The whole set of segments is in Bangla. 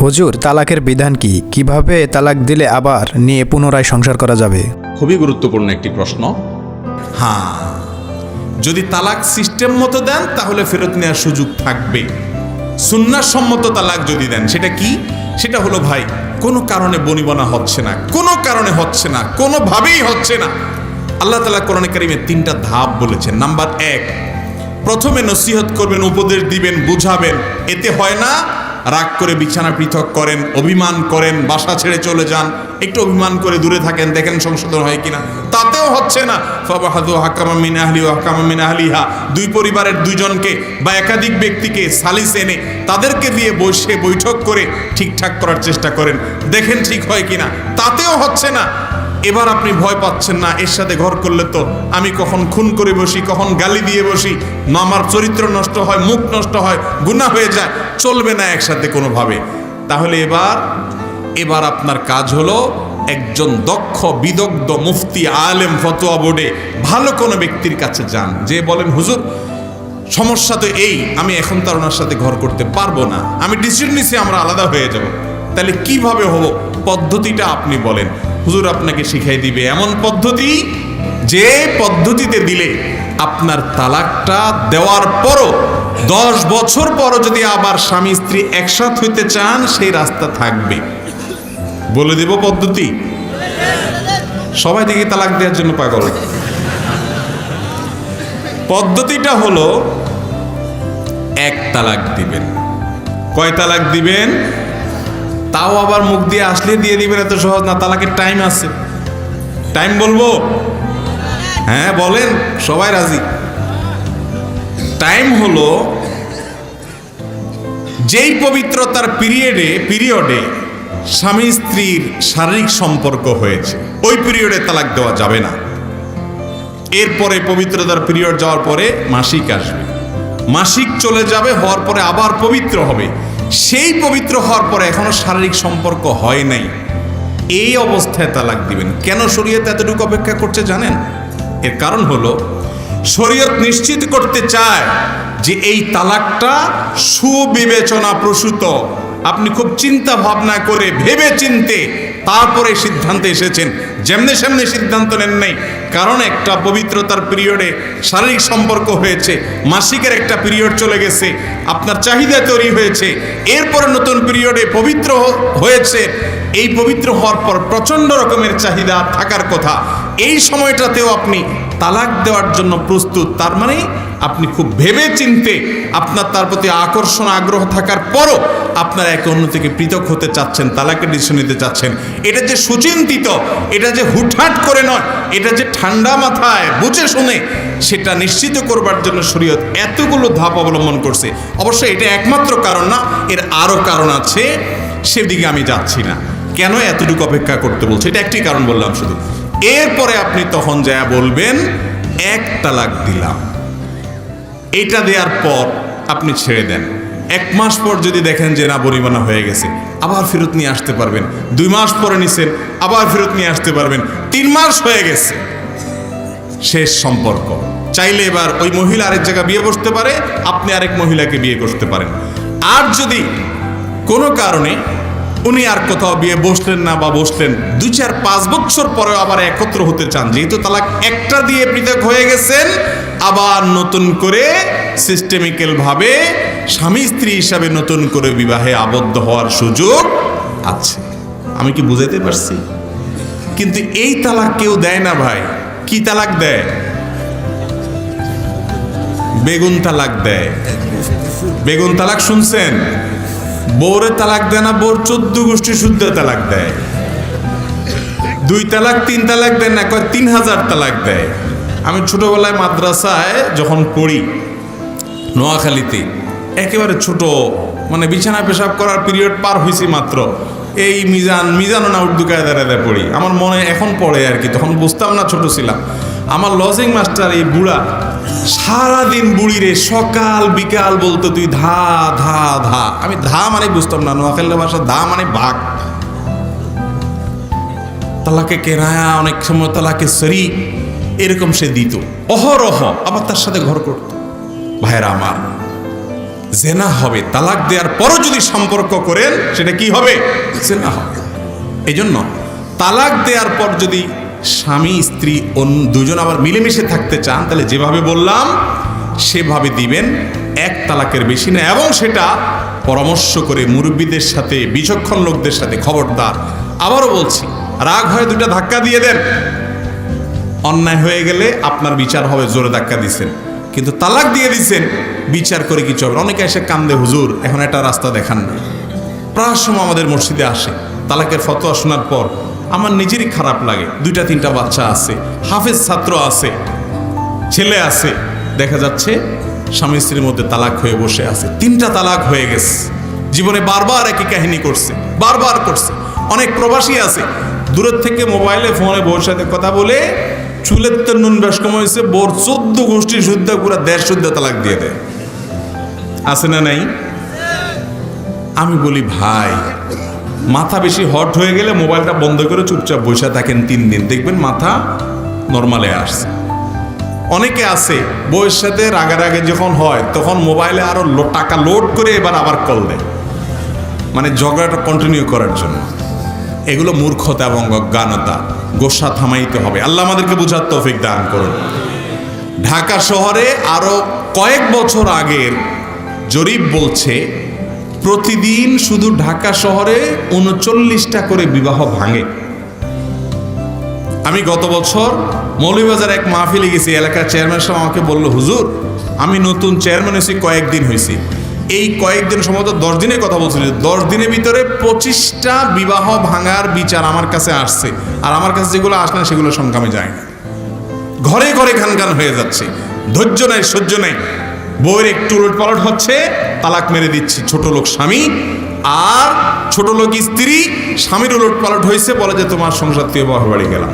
হুজুর, তালাকের বিধান কি? কিভাবে তালাক দিলে আবার নিয়ে পুনরায় সংসার করা যাবে? খুবই গুরুত্বপূর্ণ একটি প্রশ্ন। হ্যাঁ, যদি তালাক সিস্টেম মতো দেন তাহলে ফেরত নেওয়ার সুযোগ থাকবে। সুন্নাহসম্মত তালাক যদি দেন, সেটা কি? সেটা হলো ভাই, কোনো কারণে বনিবনা হচ্ছে না, কোনো কারণে হচ্ছে না, কোনোভাবেই হচ্ছে না। আল্লাহ তাআলা কোরআনে কারিমে 3টা ধাপ বলেছেন। নাম্বার 1, প্রথমে নসিহত করবেন, উপদেশ দিবেন, বুঝাবেন। এতে হয় না, রাগ করে বিছানা পৃথক করেন, অভিমান করেন, বাসা ছেড়ে চলে যান, একটু অভিমান করে দূরে থাকেন, দেখেন সংশোধন হয় কিনা, তাতেও হচ্ছে না। ফাবাহাদু হাকামান মিন আহলি ওয়া হাকামান মিন আহলিহা, দুই পরিবারের দুইজনকে বা একাধিক ব্যক্তিকে সালিস এনে তাদেরকে দিয়ে বসে বৈঠক করে ঠিকঠাক করার চেষ্টা করেন, দেখেন ঠিক হয় কিনা, তাতেও হচ্ছে না। এবার আপনি ভয় পাচ্ছেন না, এর সাথে ঘর করলে তো আমি কখন খুন করে বসি, কখন গালি দিয়ে বসি, না আমার চরিত্র নষ্ট হয়, মুখ নষ্ট হয়, গুনাহ হয়ে যায়, চলবে না একসাথে কোনোভাবে। তাহলে এবার আপনার কাজ হলো একজন দক্ষ বিদগ্ধ মুফতি, আলেম, ফতোয়া বোর্ডে ভালো কোনো ব্যক্তির কাছে যান, যে বলেন হুজুর সমস্যা তো এই, আমি এখন তার ওনার সাথে ঘর করতে পারবো না, আমি ডিসিশন নিছি আমরা আলাদা হয়ে যাব। তাহলে কিভাবে হবো, পদ্ধতিটা আপনি বলেন। হুজুর আপনাকে শিখাই দিবে এমন পদ্ধতি, যে পদ্ধতিতে দিলে আপনার তালাকটা দেওয়ার পরও 10 বছর পরও যদি আবার স্বামী স্ত্রী একসাথে হইতে চান, সেই রাস্তা থাকবে। বলে দেব পদ্ধতি। সবাই দেখি তালাক দেওয়ার জন্য পাগল। পদ্ধতিটা হলো, 1 তালাক দিবেন। কয় তালাক দিবেন? তাও আবার মুখ দিয়ে আসলে দিয়ে দিবেন, এত সহজ না, তালাকের টাইম আছে। টাইম বলবো? হ্যাঁ বলেন, সবাই রাজি। টাইম হলো যেই পবিত্রতার পিরিয়ডে স্বামী স্ত্রীর শারীরিক সম্পর্ক হয়েছে, ওই পিরিয়ডে তালাক দেওয়া যাবে না। এরপরে পবিত্রতার পিরিয়ড যাওয়ার পরে মাসিক আসবে, মাসিক চলে যাবে, হওয়ার পরে আবার পবিত্র হবে, সেই পবিত্র হওয়ার পরে এখনো শারীরিক সম্পর্ক হয় নাই, এই অবস্থায় তালাক দিবেন। কেন শরীয়ত এতটুকু অপেক্ষা করছে জানেন? এর কারণ হলো, শরীয়ত নিশ্চিত করতে চায় যে এই তালাকটা সুবিবেচনা প্রসূত। আপনি খুব চিন্তা ভাবনা করে ভেবে চিনতে তারপরে সিদ্ধান্তে এসেছেন, যেমনে সেমনে সিদ্ধান্ত নেন নাই। কারণ একটা পবিত্রতার পিরিয়ডে শারীরিক সম্পর্ক হয়েছে, মাসিকের একটা পিরিয়ড চলে গেছে, আপনার চাহিদা তৈরি হয়েছে, এরপরে নতুন পিরিয়ডে পবিত্র হয়েছে। এই পবিত্র হওয়ার পর প্রচণ্ড রকমের চাহিদা থাকার কথা, এই সময়টাতেও আপনি তালাক দেওয়ার জন্য প্রস্তুত। তার মানে আপনি খুব ভেবে চিনতে, আপনার তার প্রতি আকর্ষণ আগ্রহ থাকার পরও আপনারা একে অন্য থেকে পৃথক হতে চাচ্ছেন, তালাকের ডিসিশন নিতে চাচ্ছেন। এটা যে সুচিন্তিত, এটা যে হুটহাট করে নয়, এটা যে ঠান্ডা মাথায় বুঝে শুনে, সেটা নিশ্চিত করবার জন্য শরীয়ত এতগুলো ধাপ অবলম্বন করছে। অবশ্যই এটা একমাত্র কারণ না, এর আরও কারণ আছে, সেদিকে আমি যাচ্ছি না। কেন এতটুকু অপেক্ষা করতে বলছে, এটা একটি কারণ বললাম শুধু। এরপরে আপনি তখন যা বলবেন 1 তালাক দিলাম, এটা দেওয়ার পর আপনি ছেড়ে দেন। 1 মাস পর যদি দেখেন যে না, বনিবনা হয়ে গেছে, আবার ফেরত নিয়ে আসতে পারবেন। 2 মাস পরে নিছেন, আবার ফেরত নিয়ে আসতে পারবেন। 3 মাস হয়ে গেছে, শেষ সম্পর্ক। চাইলে এবার ওই মহিলা আরেক জায়গায় বিয়ে বসতে পারে, আপনি আরেক মহিলাকে বিয়ে করতে পারেন। আর যদি কোনো কারণে উনি আর কোথাও বিয়ে বসলেন না, বা বসলেন 2-4-5 বছর পরেও আবার একত্র হতে চান, যেহেতু তালাক একটা দিয়ে পৃথক হয়ে গেছেন, আবার নতুন করে সিস্টেমিক্যাল ভাবে স্বামী স্ত্রী হিসাবে নতুন করে বিবাহে আবদ্ধ হওয়ার সুযোগ আছে। আমি কি বুঝাইতে পারছি? কিন্তু এই তালাক কেউ দেয় না ভাই। কি তালাক দেয়? বেগুন তালাক দেয়। বেগুন তালাক শুনছেন? বউরে তালাক দেয় না, বউর 14 গোষ্ঠী শুদ্ধ তালাক দেয়। 2 তালাক 3 তালাক দেয় না, 3000 তালাক দেয়। আমি ছোটবেলায় মাদ্রাসায় যখন পড়ি, নোয়াখালীতে, একেবারে ছোট, মানে বিছানা পেশাব করার পিরিয়ড পার হয়েছি মাত্র, এই মিজানও না উর্দু কায়দায় পড়ি। আমার মনে এখন পড়ে আর কি, তখন বুঝতাম না, ছোট ছিলাম। আমার লজিং মাস্টার এই বুড়া সারাদিন বুড়িরে সকাল বিকাল বলতো, তুই ধা ধা ধা। আমি ধা মানে বুঝতাম না, নোয়াখালী ভাষা ধা মানে ভাগ। তালাকে কেরায়া, অনেক সময় তালাকে সরি, এরকম সে দিত অহরহ, আবার তার সাথে ঘর করত। ভাইরা আমার, জেনা হবে। তালাক দেওয়ার পরও যদি সম্পর্ক করেন সেটা কি হবে? জেনা হবে। এই জন্য তালাক দেওয়ার পর যদি স্বামী স্ত্রী দুজন আবার মিলেমিশে থাকতে চান, তাহলে যেভাবে বললাম সেভাবে দিবেন, এক তালাকের বেশি না। এবং সেটা পরামর্শ করে মুরব্বীদের সাথে, বিচক্ষণ লোকদের সাথে। খবরদার, আবারও বলছি, রাগ হয়ে দুটা ধাক্কা দিয়ে দেন, অন্যায় হয়ে গেলে আপনার বিচার হবে জোরে ধাক্কা দিচ্ছেন, কিন্তু তালাক দিয়ে দিচ্ছেন, বিচার করে কিছু হবে। অনেকে এসে কান্দে, হুজুর এখন একটা রাস্তা দেখান না। প্রায় সময় আমাদের মসজিদে আসে, তালাকের ফতোয়া শোনার পর আমার নিজেরই খারাপ লাগে। 2-3টা বাচ্চা আছে, হাফেজ ছাত্র আছে, ছেলে আছে, দেখা যাচ্ছে স্বামী স্ত্রীর মধ্যে তালাক হয়ে বসে আছে। 3টা তালাক হয়ে গেছে, জীবনে বারবার একই কাহিনী করছে, বারবার করছে। অনেক প্রবাসী আছে, দূরের থেকে মোবাইলে ফোনে বউর সাথে কথা বলে চুলের তো নুন বেশ কম হয়েছে, বোর 14 গোষ্ঠী শুদ্ধ, পুরো দেড় শুদ্ধ তালাক দিয়ে দেয়। আছে না নাই? আমি বলি ভাই, মাথা বেশি হট হয়ে গেলে মোবাইলটা বন্ধ করে চুপচাপ বসে থাকেন 3 দিন, দেখবেন মাথা নর্মালে আসছে। অনেকে আছে বউয়ের সাথে রাগারাগি যখন হয় তখন মোবাইলে আরো টাকা লোড করে এবার আবার কল দেয়, মানে ঝগড়াটা কন্টিনিউ করার জন্য। এগুলো মূর্খতা এবং অজ্ঞানতা, গোসা থামাইতে হবে। আল্লাহ আমাদেরকে বুঝার তৌফিক দান করুন। ঢাকা শহরে আরো কয়েক বছর আগের জরিপ বলছে প্রতিদিন শুধু ঢাকা শহরে 39টা করে বিবাহ ভাঙে। আমি গত বছর মৌলভীবাজার এক মাহফিলে গেছি, এলাকার চেয়ারম্যান সাহেব আমাকে বলল, হুজুর আমি নতুন চেয়ারম্যান হয়েছি কয়েকদিন হয়েছি, এই কয়েকদিন সম্ভবত 10 দিনের কথা বলছিল, 10 দিনের ভিতরে 25টা বিবাহ ভাঙার বিচার আমার কাছে আসছে। আর আমার কাছে যেগুলো আসলে সেগুলো সংখ্যা আমি যাই না। ঘরে ঘরে ঘান ঘান হয়ে যাচ্ছে, ধৈর্য নাই, সহ্য নাই। বউয়ের একটু উলটপালট হচ্ছে, তালাক মেরে দিচ্ছে ছোট লোক স্বামী, আর ছোট লোক স্ত্রী, স্বামীর উলটপালট হয়েছে, বলে যে তোমার সংসার থেকে বাপের বাড়ি গেলাম।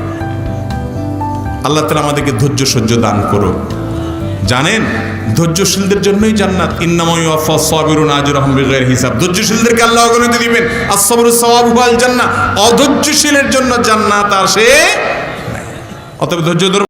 আল্লাহ তাআলা আমাদেরকে ধৈর্য সহ্য দান করো। জানেন, ধৈর্যশীলদের জন্যই জান্নাত। ইন্নামা ইউওয়াফাস সাবিরুনা আজরাহুম বিগাইরি হিসাব। ধৈর্যশীলদেরকে আল্লাহ অগণিত দিবেন। আস-সাবরু সাওয়াবুহু আল জান্নাহ। অধৈর্যশীলের জন্য জান্নাত আসে। অতএব ধৈর্য ধরুন।